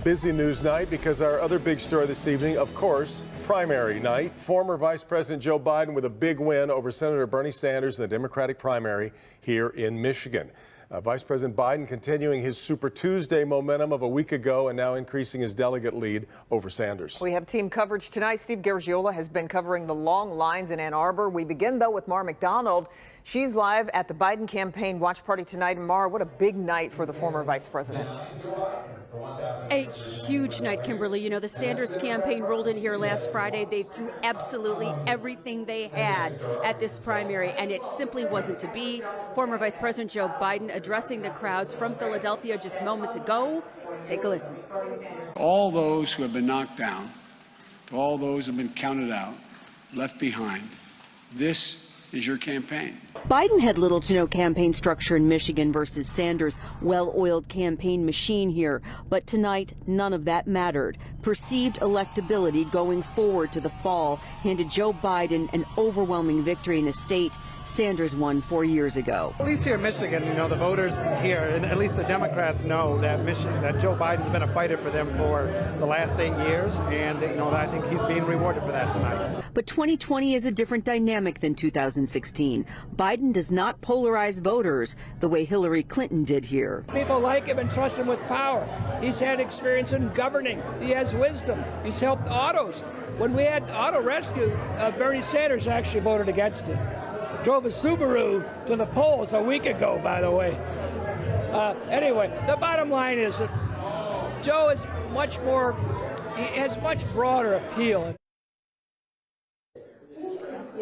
busy news night because our other big story this evening, of course, primary night. Former Vice President Joe Biden with a big win over Senator Bernie Sanders in the Democratic primary here in Michigan. Vice President Biden continuing his Super Tuesday momentum of a week ago and now increasing his delegate lead over Sanders. We have team coverage tonight. Steve Garagiola has been covering the long lines in Ann Arbor. We begin, though, with Mara McDonald. She's live at the Biden campaign watch party tonight. And Mara, what a big night for the former vice president. A huge night, Kimberly. You know, the Sanders campaign rolled in here last Friday. They threw absolutely everything they had at this primary, and it simply wasn't to be. Former Vice President Joe Biden addressing the crowds from Philadelphia just moments ago. Take a listen. All those who have been knocked down, to all those who have been counted out, left behind, this is your campaign. Biden had little to no campaign structure in Michigan versus Sanders' well-oiled campaign machine here. But tonight, none of that mattered. Perceived electability going forward to the fall handed Joe Biden an overwhelming victory in a state Sanders won 4 years ago. At least here in Michigan, you know, the voters here, and at least the Democrats know that Joe Biden's been a fighter for them for the last 8 years, and, you know, I think he's being rewarded for that tonight. But 2020 is a different dynamic than 2016. Biden does not polarize voters the way Hillary Clinton did here. People like him and trust him with power. He's had experience in governing. He has wisdom. He's helped autos. When we had auto rescue, Bernie Sanders actually voted against it. Drove a Subaru to the polls a week ago, by the way. Anyway, the bottom line is that Joe is he has much broader appeal.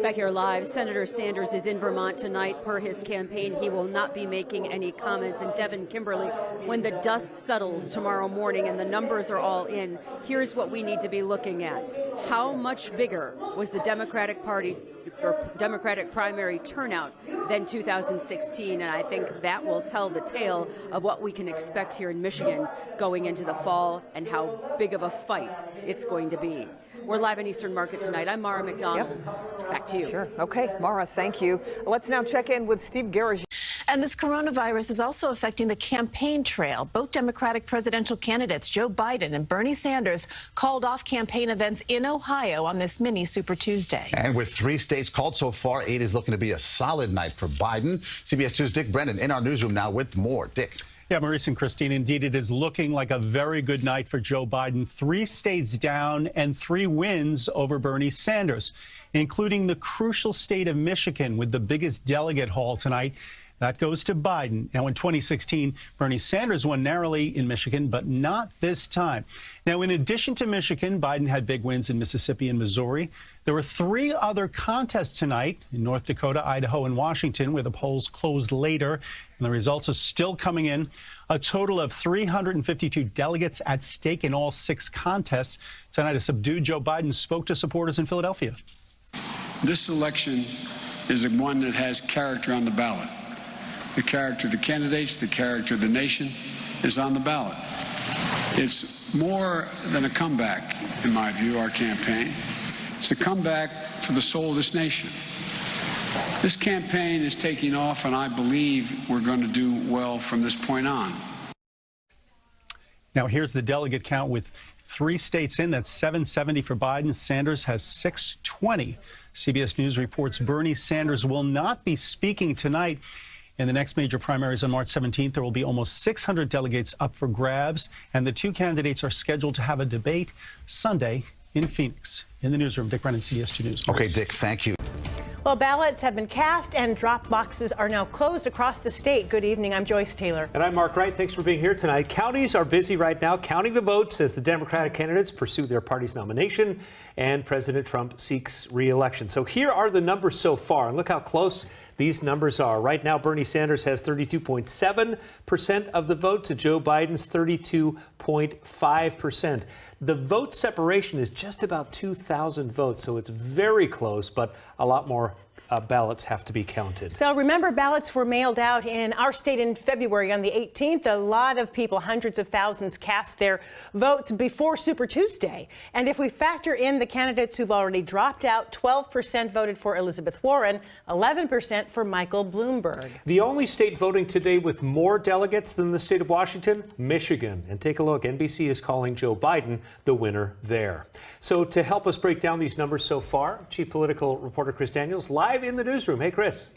Back here live, Senator Sanders is in Vermont tonight. Per his campaign, he will not be making any comments. And Devin, Kimberly, when the dust settles tomorrow morning and the numbers are all in, here's what we need to be looking at. How much bigger was the Democratic Party or Democratic primary turnout than 2016? And I think that will tell the tale of what we can expect here in Michigan going into the fall and how big of a fight it's going to be. We're live in Eastern Market tonight. I'm Mara McDonald. Yep. Back to you. Sure. Okay, Mara, thank you. Let's now check in with Steve Garagiola. And this coronavirus is also affecting the campaign trail. Both Democratic presidential candidates, Joe Biden and Bernie Sanders, called off campaign events in Ohio on this mini Super Tuesday. And with 3 states called so far, 8 is looking to be a solid night for Biden. CBS 2's Dick Brennan in our newsroom now with more. Dick. Yeah, Maurice and Christine, indeed, it is looking like a very good night for Joe Biden. 3 states down and 3 wins over Bernie Sanders, including the crucial state of Michigan with the biggest delegate haul tonight. That goes to Biden. Now, in 2016, Bernie Sanders won narrowly in Michigan, but not this time. Now, in addition to Michigan, Biden had big wins in Mississippi and Missouri. There were 3 other contests tonight in North Dakota, Idaho, and Washington, where the polls closed later, and the results are still coming in. A total of 352 delegates at stake in all 6 contests. Tonight, a subdued Joe Biden spoke to supporters in Philadelphia. This election is the one that has character on the ballot. The character of the candidates, the character of the nation is on the ballot. It's more than a comeback, in my view, our campaign. It's a comeback for the soul of this nation. This campaign is taking off, and I believe we're going to do well from this point on. Now, here's the delegate count with 3 states in. That's 770 for Biden. Sanders has 620. CBS News reports Bernie Sanders will not be speaking tonight. In the next major primaries on March 17th, there will be almost 600 delegates up for grabs, and the 2 candidates are scheduled to have a debate Sunday in Phoenix. In the newsroom, Dick Brennan, CBS 2 News. Okay, Dick, thank you. Well, ballots have been cast and drop boxes are now closed across the state. Good evening. I'm Joyce Taylor. And I'm Mark Wright. Thanks for being here tonight. Counties are busy right now counting the votes as the Democratic candidates pursue their party's nomination and President Trump seeks re-election. So here are the numbers so far. And look how close these numbers are. Right now, Bernie Sanders has 32.7% of the vote to Joe Biden's 32.5%. The vote separation is just about 2,000 votes, so it's very close, but a lot more ballots have to be counted? So remember, ballots were mailed out in our state in February on the 18th. A lot of people, hundreds of thousands, cast their votes before Super Tuesday. And if we factor in the candidates who've already dropped out, 12% voted for Elizabeth Warren, 11% for Michael Bloomberg. The only state voting today with more delegates than the state of Washington, Michigan. And take a look, NBC is calling Joe Biden the winner there. So to help us break down these numbers so far, Chief Political Reporter Chris Daniels live in the newsroom. Hey, Chris.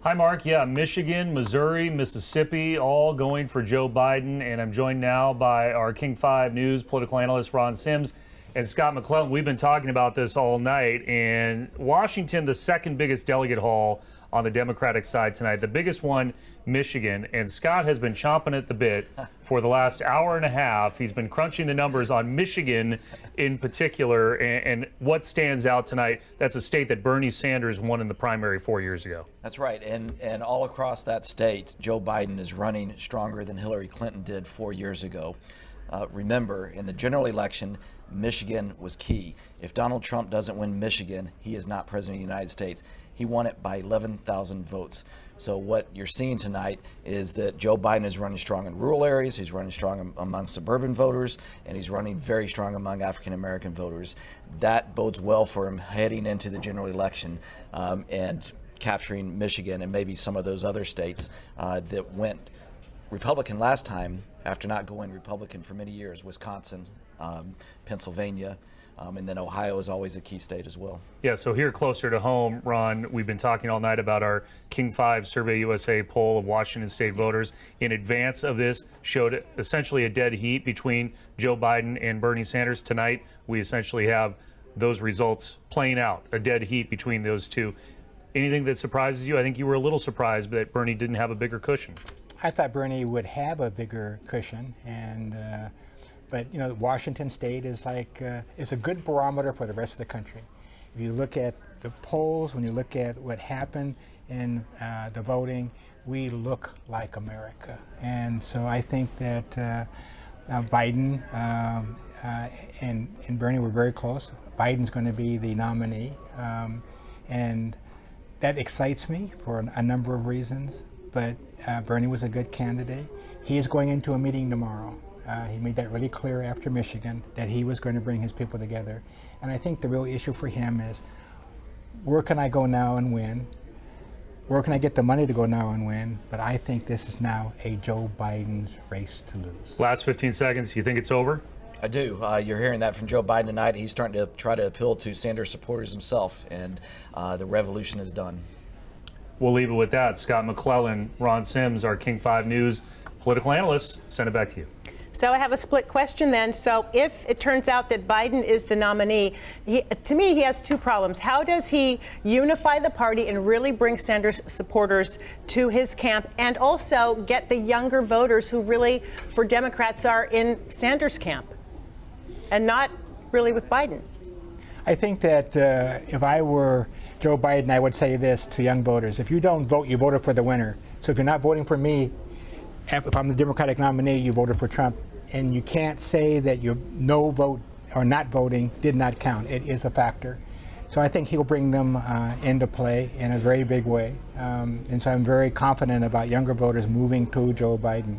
Hi, Mark. Yeah, Michigan, Missouri, Mississippi, all going for Joe Biden. And I'm joined now by our King 5 News political analyst, Ron Sims, and Scott McClellan. We've been talking about this all night. And Washington, the second biggest delegate haul on the Democratic side tonight. The biggest one, Michigan. And Scott has been chomping at the bit for the last hour and a half. He's been crunching the numbers on Michigan in particular. And what stands out tonight, that's a state that Bernie Sanders won in the primary 4 years ago. That's right. And all across that state, Joe Biden is running stronger than Hillary Clinton did 4 years ago. Remember, in the general election, Michigan was key. If Donald Trump doesn't win Michigan, he is not president of the United States. He won it by 11,000 votes. So what you're seeing tonight is that Joe Biden is running strong in rural areas, he's running strong among suburban voters, and he's running very strong among African American voters. That bodes well for him heading into the general election and capturing Michigan and maybe some of those other states that went Republican last time after not going Republican for many years. Wisconsin, Pennsylvania, and then Ohio is always a key state as well. Yeah, so here closer to home, Ron, we've been talking all night about our King 5 Survey USA poll of Washington state voters in advance of this showed essentially a dead heat between Joe Biden and Bernie Sanders. Tonight, we essentially have those results playing out, a dead heat between those two. Anything that surprises you? I think you were a little surprised that Bernie didn't have a bigger cushion. I thought Bernie would have a bigger cushion, and but you know, Washington State is like is a good barometer for the rest of the country. If you look at the polls, when you look at what happened in the voting, we look like America, and so I think that Biden and Bernie were very close. Biden's going to be the nominee, and that excites me for a number of reasons. But Bernie was a good candidate. He is going into a meeting tomorrow. He made that really clear after Michigan that he was going to bring his people together. And I think the real issue for him is, where can I go now and win? Where can I get the money to go now and win? But I think this is now a Joe Biden's race to lose. Last 15 seconds, you think it's over? I do. You're hearing that from Joe Biden tonight. He's starting to try to appeal to Sanders supporters himself, and the revolution is done. We'll leave it with that. Scott McClellan, Ron Sims, our King 5 News political analyst. Send it back to you. So I have a split question then. So if it turns out that Biden is the nominee, to me, he has two problems. How does he unify the party and really bring Sanders supporters to his camp, and also get the younger voters who really, for Democrats, are in Sanders' camp and not really with Biden? I think that if I were Joe Biden, I would say this to young voters: if you don't vote, you voted for the winner. So if you're not voting for me, if I'm the Democratic nominee, you voted for Trump, and you can't say that your no vote or not voting did not count. It is a factor. So I think he'll bring them into play in a very big way. And so I'm very confident about younger voters moving to Joe Biden.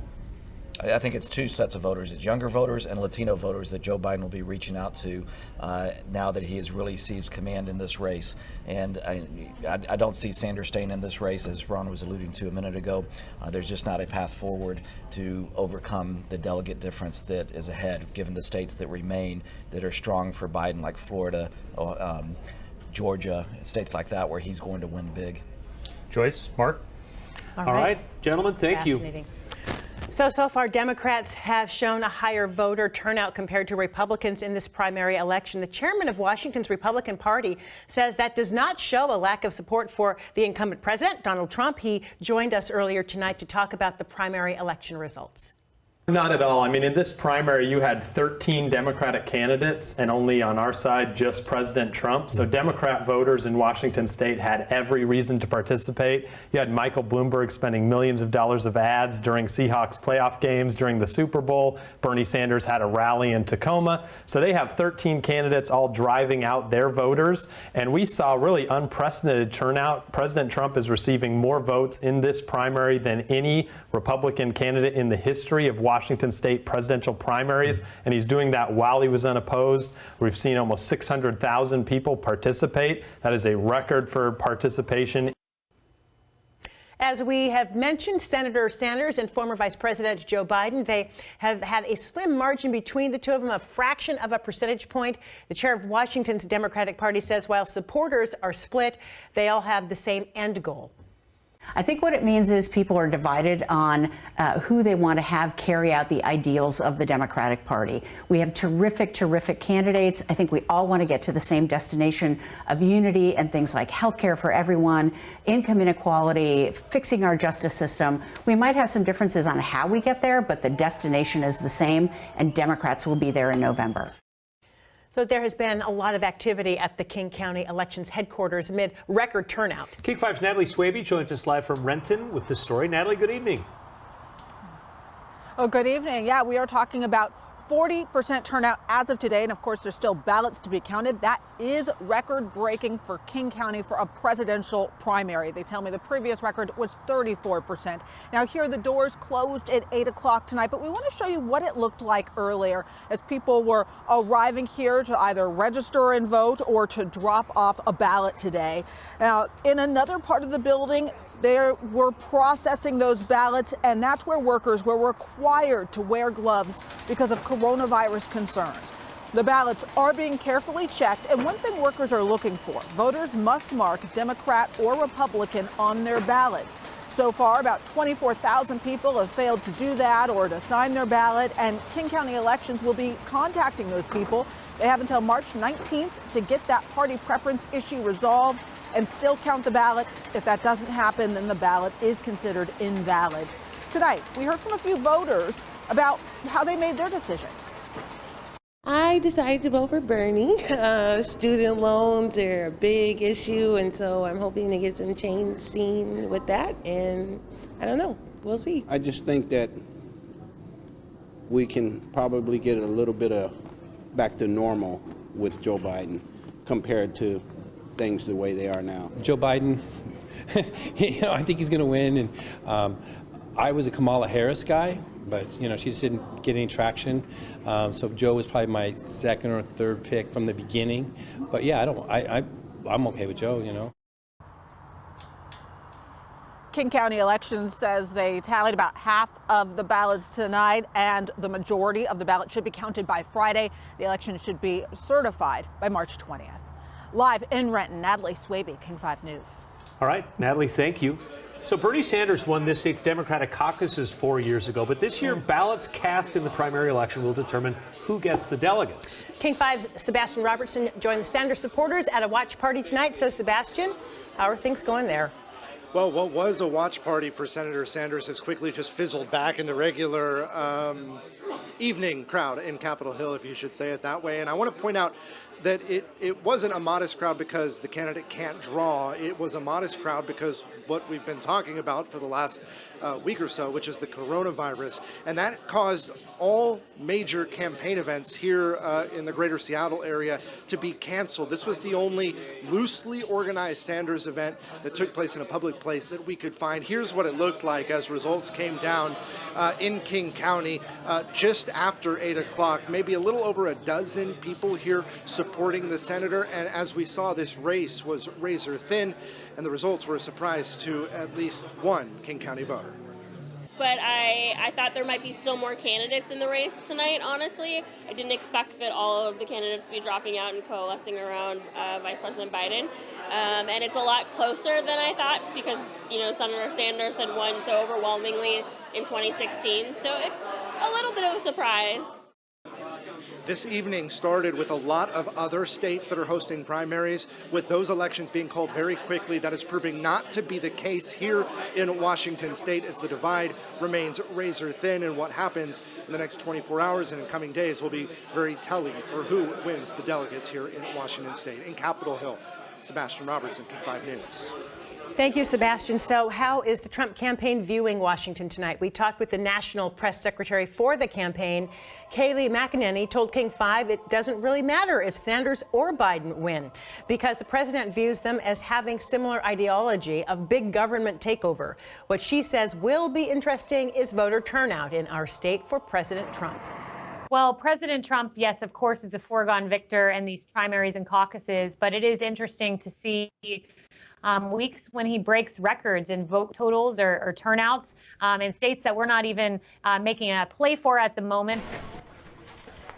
I think it's two sets of voters. It's younger voters and Latino voters that Joe Biden will be reaching out to now that he has really seized command in this race. And I don't see Sanders staying in this race, as Ron was alluding to a minute ago. There's just not a path forward to overcome the delegate difference that is ahead, given the states that remain that are strong for Biden, like Florida, Georgia, states like that, where he's going to win big. Joyce, Mark? All right, gentlemen, thank you. So far, Democrats have shown a higher voter turnout compared to Republicans in this primary election. The chairman of Washington's Republican Party says that does not show a lack of support for the incumbent president, Donald Trump. He joined us earlier tonight to talk about the primary election results. Not at all. I mean, in this primary, you had 13 Democratic candidates, and only on our side, just President Trump. So Democrat voters in Washington state had every reason to participate. You had Michael Bloomberg spending millions of dollars of ads during Seahawks playoff games during the Super Bowl. Bernie Sanders had a rally in Tacoma. So they have 13 candidates all driving out their voters. And we saw really unprecedented turnout. President Trump is receiving more votes in this primary than any Republican candidate in the history of Washington state presidential primaries, and he's doing that while he was unopposed. We've seen almost 600,000 people participate. That is a record for participation. As we have mentioned, Senator Sanders and former Vice President Joe Biden, they have had a slim margin between the two of them, a fraction of a percentage point. The chair of Washington's Democratic Party says while supporters are split, they all have the same end goal. I think what it means is people are divided on who they want to have carry out the ideals of the Democratic Party. We have terrific, terrific candidates. I think we all want to get to the same destination of unity and things like health care for everyone, income inequality, fixing our justice system. We might have some differences on how we get there, but the destination is the same, and Democrats will be there in November. So there has been a lot of activity at the King County Elections headquarters amid record turnout. King 5's Natalie Swaby joins us live from Renton with the story. Natalie, good evening. Oh, good evening. Yeah, we are talking about 40% turnout as of today, and of course there's still ballots to be counted. That is record-breaking for King County for a presidential primary. They tell me the previous record was 34%. Now here the doors closed at 8 o'clock tonight, but we want to show you what it looked like earlier as people were arriving here to either register and vote or to drop off a ballot today. Now in another part of the building, they were processing those ballots, and that's where workers were required to wear gloves because of coronavirus concerns. The ballots are being carefully checked, and one thing workers are looking for, voters must mark Democrat or Republican on their ballot. So far, about 24,000 people have failed to do that or to sign their ballot, and King County Elections will be contacting those people. They have until March 19th to get that party preference issue resolved and still count the ballot. If that doesn't happen, then the ballot is considered invalid. Tonight, we heard from a few voters about how they made their decision. I decided to vote for Bernie. Student loans are a big issue, and so I'm hoping to get some change seen with that, and I don't know, we'll see. I just think that we can probably get a little bit of back to normal with Joe Biden compared to things the way they are now. Joe Biden, I think he's going to win. And I was a Kamala Harris guy, but she just didn't get any traction. So Joe was probably my second or third pick from the beginning. But yeah, I'm okay with Joe. King County Elections says they tallied about half of the ballots tonight, and the majority of the ballots should be counted by Friday. The election should be certified by March 20th. Live in Renton, Natalie Swaby, King 5 News. All right, Natalie, thank you. So Bernie Sanders won this state's Democratic caucuses 4 years ago, but this year ballots cast in the primary election will determine who gets the delegates. King 5's Sebastian Robertson joined the Sanders supporters at a watch party tonight. So Sebastian, how are things going there? Well, what was a watch party for Senator Sanders has quickly just fizzled back into regular evening crowd in Capitol Hill, if you should say it that way. And I want to point out that it wasn't a modest crowd because the candidate can't draw. It was a modest crowd because what we've been talking about for the last week or so, which is the coronavirus. And that caused all major campaign events here in the greater Seattle area to be canceled. This was the only loosely organized Sanders event that took place in a public place that we could find. Here's what it looked like as results came down in King County just after 8 o'clock. Maybe a little over a dozen people here supporting the senator. And as we saw, this race was razor thin, and the results were a surprise to at least one King County voter. But I thought there might be still more candidates in the race tonight, honestly. I didn't expect that all of the candidates would be dropping out and coalescing around Vice President Biden. And it's a lot closer than I thought because, Senator Sanders had won so overwhelmingly in 2016. So it's a little bit of a surprise. This evening started with a lot of other states that are hosting primaries, with those elections being called very quickly. That is proving not to be the case here in Washington state, as the divide remains razor thin, and what happens in the next 24 hours and in coming days will be very telling for who wins the delegates here in Washington state. In Capitol Hill, Sebastian Robertson, King 5 News. Thank you, Sebastian. So how is the Trump campaign viewing Washington tonight? We talked with the National Press Secretary for the campaign. Kayleigh McEnany told King 5 it doesn't really matter if Sanders or Biden win, because the president views them as having similar ideology of big government takeover. What she says will be interesting is voter turnout in our state for President Trump. Well, President Trump, yes, of course, is the foregone victor in these primaries and caucuses, but it is interesting to see weeks when he breaks records in vote totals or turnouts in states that we're not even making a play for at the moment.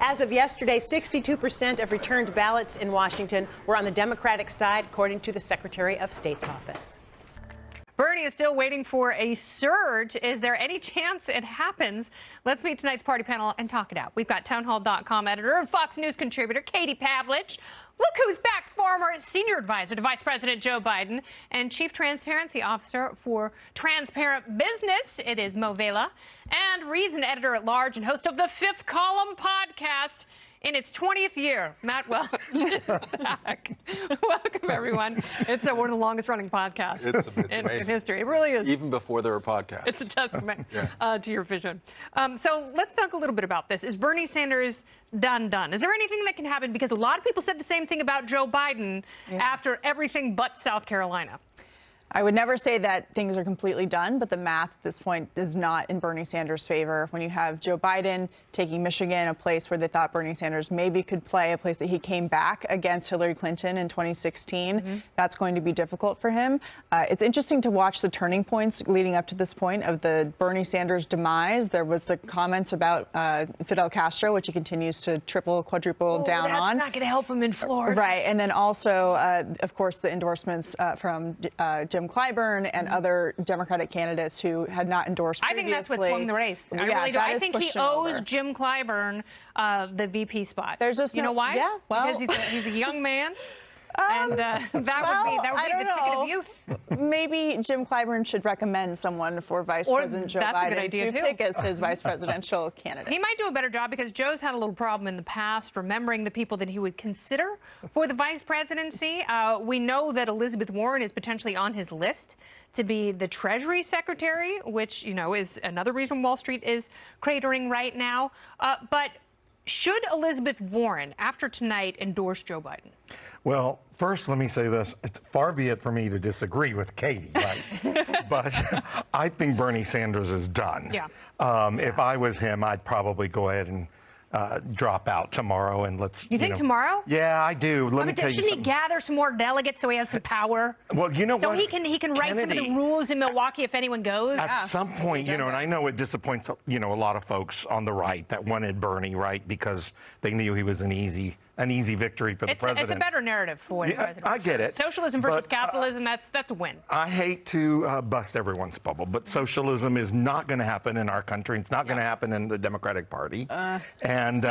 As of yesterday, 62% of returned ballots in Washington were on the Democratic side, according to the Secretary of State's office. Bernie is still waiting for a surge. Is there any chance it happens? Let's meet tonight's party panel and talk it out. We've got townhall.com editor and Fox News contributor Katie Pavlich. Look who's back, former senior advisor to Vice President Joe Biden and Chief Transparency Officer for Transparent Business. It is Mo Vela, and Reason editor-at-large and host of the Fifth Column podcast in its 20th year, Matt Welch is back. Welcome, everyone. It's one of the longest-running podcasts in history. It really is. Even before there were podcasts. It's a testament to your vision. So let's talk a little bit about this. Is Bernie Sanders done? Is there anything that can happen? Because a lot of people said the same thing about Joe Biden after everything but South Carolina. I would never say that things are completely done, but the math at this point is not in Bernie Sanders' favor. When you have Joe Biden taking Michigan, a place where they thought Bernie Sanders maybe could play, a place that he came back against Hillary Clinton in 2016, that's going to be difficult for him. It's interesting to watch the turning points leading up to this point of the Bernie Sanders demise. There was the comments about Fidel Castro, which he continues to quadruple down on. That's not going to help him in Florida. Right. And then also, of course, the endorsements from Jim Clyburn and other Democratic candidates who had not endorsed previously. I think that's what swung the race. I really do. I think he owes Jim Clyburn the VP spot. There's just you know why? Yeah, well, because he's a young man. And that would be the ticket of youth. Maybe Jim Clyburn should recommend someone for Vice President Joe Biden to pick as his vice presidential candidate. He might do a better job because Joe's had a little problem in the past remembering the people that he would consider for the vice presidency. We know that Elizabeth Warren is potentially on his list to be the Treasury Secretary, which, is another reason Wall Street is cratering right now. But should Elizabeth Warren, after tonight, endorse Joe Biden? Well, first, let me say this. It's far be it for me to disagree with Katie, right? But I think Bernie Sanders is done. Yeah. If I was him, I'd probably go ahead and drop out tomorrow and let's. You think tomorrow? Yeah, I do. Let me tell you Shouldn't something. he gather some more delegates so he has some power? Well, you know so what? he can write some of the rules in Milwaukee if anyone goes. At some point, and I know it disappoints a lot of folks on the right that wanted Bernie, right, because they knew he was an easy victory for the president. It's a better narrative for the president. I get it. Socialism versus capitalism, that's a win. I hate to bust everyone's bubble, but socialism is not going to happen in our country. It's not going to happen in the Democratic Party. And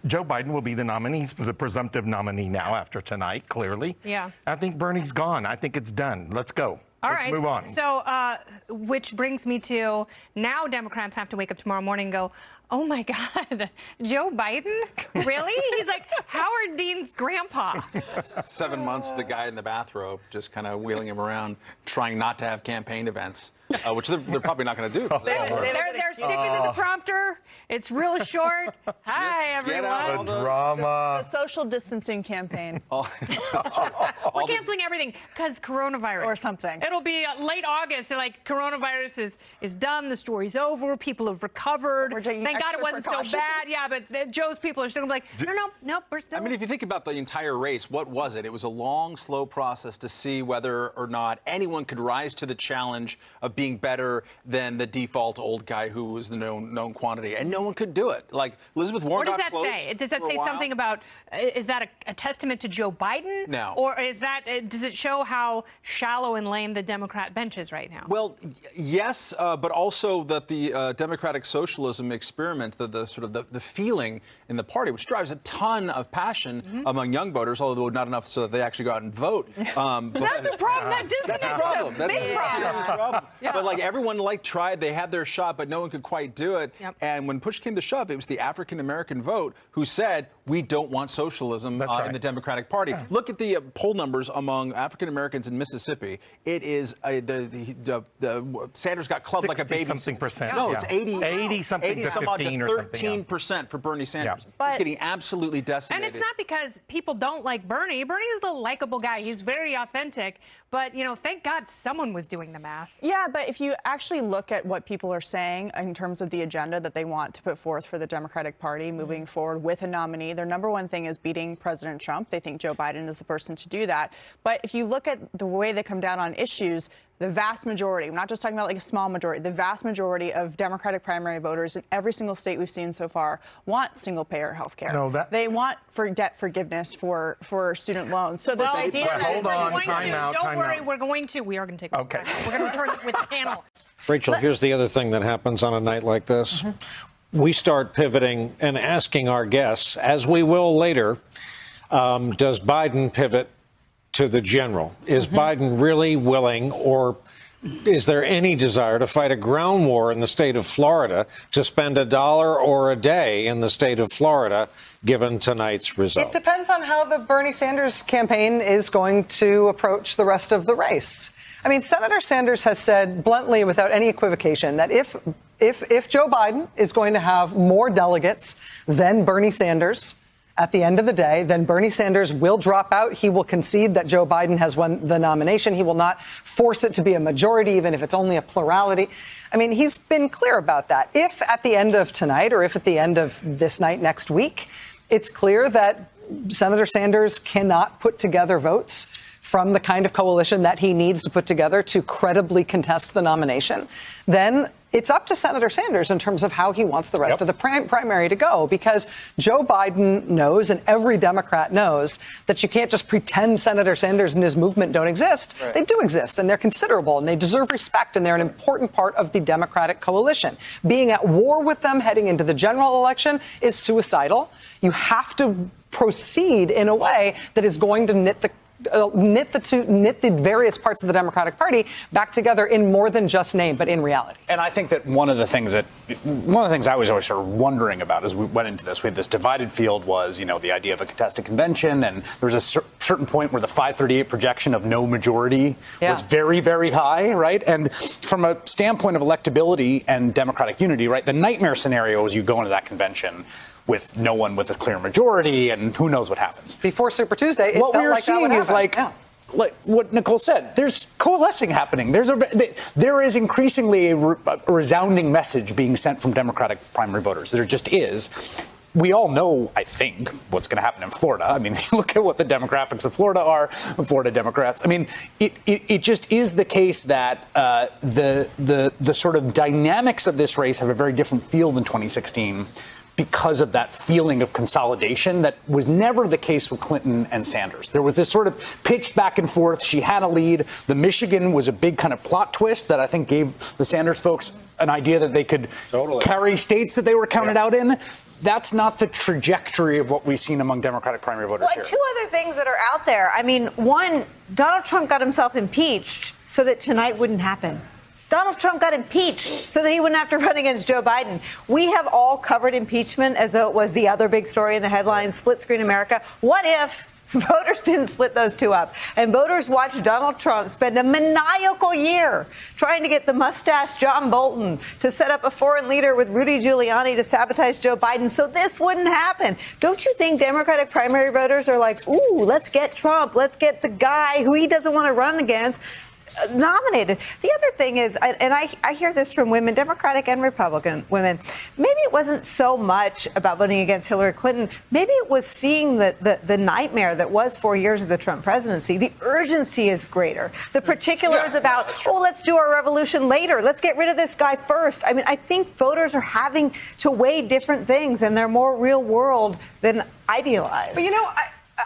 Joe Biden will be the nominee, the presumptive nominee now after tonight, clearly. Yeah. I think Bernie's gone. I think it's done. Let's go. Let's move on. So, which brings me to now Democrats have to wake up tomorrow morning and go, oh my God, Joe Biden? Really? He's like Howard Dean's grandpa. 7 months with the guy in the bathrobe, just kind of wheeling him around, trying not to have campaign events, which they're probably not going to do. They're sticking to the prompter. It's real short. Hi, everyone. The drama. The social distancing campaign. We're canceling everything because coronavirus. Or something. It'll be late August. They're like, coronavirus is done. The story's over. People have recovered. Thank God it wasn't so bad. Yeah, but Joe's people are still going to be like, no, we're still. I mean, if you think about the entire race, what was it? It was a long, slow process to see whether or not anyone could rise to the challenge of being better than the default old guy who was the known quantity, and no one could do it. Like Elizabeth Warren What does got that close say? Does that for a say while. something about, is that a testament to Joe Biden? No. Or is that, does it show how shallow and lame the Democrat bench is right now? Well, yes, but also that the democratic socialism experiment, the sort of the feeling in the party, which drives a ton of passion among young voters, although not enough so that they actually go out and vote. That's a problem. That That's a problem. That's a serious problem. But like everyone tried, they had their shot, but no one could quite do it. And when push came to shove, it was the African American vote who said, we don't want socialism in the Democratic Party. Look at the poll numbers among African Americans in Mississippi. It is the Sanders got clubbed like a baby. Something percent. No, it's 80 something to 15 or something. 13% for Bernie Sanders. He's getting absolutely decimated. And it's not because people don't like Bernie. Bernie is a likable guy. He's very authentic. But, you know, thank God someone was doing the math. Yeah, but if you actually look at what people are saying in terms of the agenda that they want to put forth for the Democratic Party moving forward with a nominee, their number one thing is beating President Trump. They think Joe Biden is the person to do that. But if you look at the way they come down on issues, the vast majority, we're not just talking about like a small majority, the vast majority of Democratic primary voters in every single state we've seen so far want single-payer health care. They want debt forgiveness for student loans. So this idea that hold on, time out. Don't worry, we are going to take a break. We're going to return with the panel. Rachel, here's the other thing that happens on a night like this. We start pivoting and asking our guests, as we will later, does Biden pivot to the general? Is Biden really willing, or is there any desire to fight a ground war in the state of Florida to spend $1 or a day in the state of Florida, given tonight's result? It depends on how the Bernie Sanders campaign is going to approach the rest of the race. I mean, Senator Sanders has said bluntly, without any equivocation, that if Joe Biden is going to have more delegates than Bernie Sanders at the end of the day, then Bernie Sanders will drop out. He will concede that Joe Biden has won the nomination. He will not force it to be a majority, even if it's only a plurality. I mean, he's been clear about that. If at the end of tonight, or if at the end of this night next week, it's clear that Senator Sanders cannot put together votes from the kind of coalition that he needs to put together to credibly contest the nomination, then it's up to Senator Sanders in terms of how he wants the rest of the primary to go, because Joe Biden knows, and every Democrat knows, that you can't just pretend Senator Sanders and his movement don't exist. They do exist, and they're considerable, and they deserve respect, and they're an important part of the Democratic coalition. Being at war with them heading into the general election is suicidal. You have to proceed in a way that is going to knit the various parts of the Democratic Party back together in more than just name, but in reality. And I think that one of the things I was always sort of wondering about as we went into this, we had this divided field, was, you know, the idea of a contested convention, and there was a certain point where the 538 projection of no majority was very, very high, right? And from a standpoint of electability and Democratic unity, right, the nightmare scenario is you go into that convention with no one with a clear majority, and who knows what happens. Before Super Tuesday, what we were seeing is like what Nicole said. There's coalescing happening. There is increasingly a resounding message being sent from Democratic primary voters. There just is. We all know, I think, what's going to happen in Florida. I mean, look at what the demographics of Florida are, Florida Democrats. I mean, it just is the case that the sort of dynamics of this race have a very different feel than 2016. Because of that feeling of consolidation that was never the case with Clinton and Sanders. There was this sort of pitched back and forth. She had a lead. The Michigan was a big kind of plot twist that I think gave the Sanders folks an idea that they could carry states that they were counted out in. That's not the trajectory of what we've seen among Democratic primary voters here. Two other things that are out there. I mean, one, Donald Trump got himself impeached so that tonight wouldn't happen. Donald Trump got impeached so that he wouldn't have to run against Joe Biden. We have all covered impeachment as though it was the other big story in the headlines, split screen America. What if voters didn't split those two up and voters watched Donald Trump spend a maniacal year trying to get the mustache John Bolton to set up a foreign leader with Rudy Giuliani to sabotage Joe Biden so this wouldn't happen? Don't you think Democratic primary voters are like, ooh, let's get Trump, let's get the guy who he doesn't want to run against? nominated. The other thing is, and I hear this from women, Democratic and Republican women, maybe it wasn't so much about voting against Hillary Clinton. Maybe it was seeing the nightmare that was 4 years of the Trump presidency. The urgency is greater. The particulars about, let's do our revolution later. Let's get rid of this guy first. I mean, I think voters are having to weigh different things, and they're more real world than idealized. But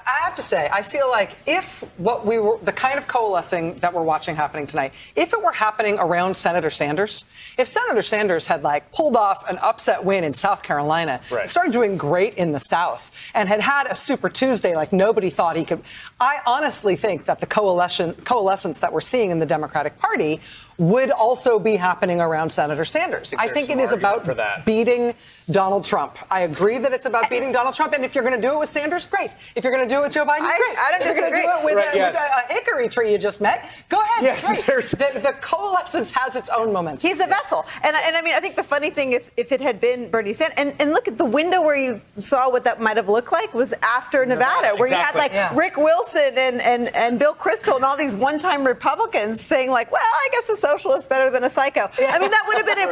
I have to say, I feel like if the kind of coalescing that we're watching happening tonight, if it were happening around Senator Sanders, if Senator Sanders had pulled off an upset win in South Carolina, started doing great in the South, and had a Super Tuesday like nobody thought he could, I honestly think that the coalescence that we're seeing in the Democratic Party would also be happening around Senator Sanders. I think it is about beating Donald Trump. I agree that it's about beating Donald Trump, and if you're going to do it with Sanders, great. If you're going to do it with Joe Biden, great. I don't if you're going to do it with, a hickory tree you just met, go ahead. Yes, the coalescence has its own momentum. He's a vessel. And I mean, I think the funny thing is, if it had been Bernie Sanders, and look at the window where you saw what that might have looked like was after Nevada, where you had Rick Wilson and Bill Kristol and all these one-time Republicans saying I guess a socialist better than a psycho. I mean, that would have been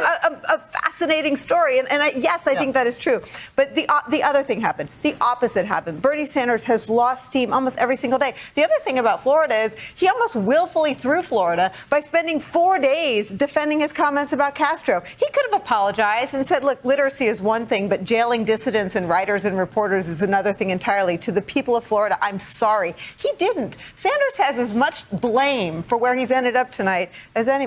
a fascinating story. And I think that is true. But the other thing happened. The opposite happened. Bernie Sanders has lost steam almost every single day. The other thing about Florida is he almost willfully threw Florida by spending 4 days defending his comments about Castro. He could have apologized and said, look, literacy is one thing, but jailing dissidents and writers and reporters is another thing entirely. To the people of Florida, I'm sorry. He didn't. Sanders has as much blame for where he's ended up tonight as anybody.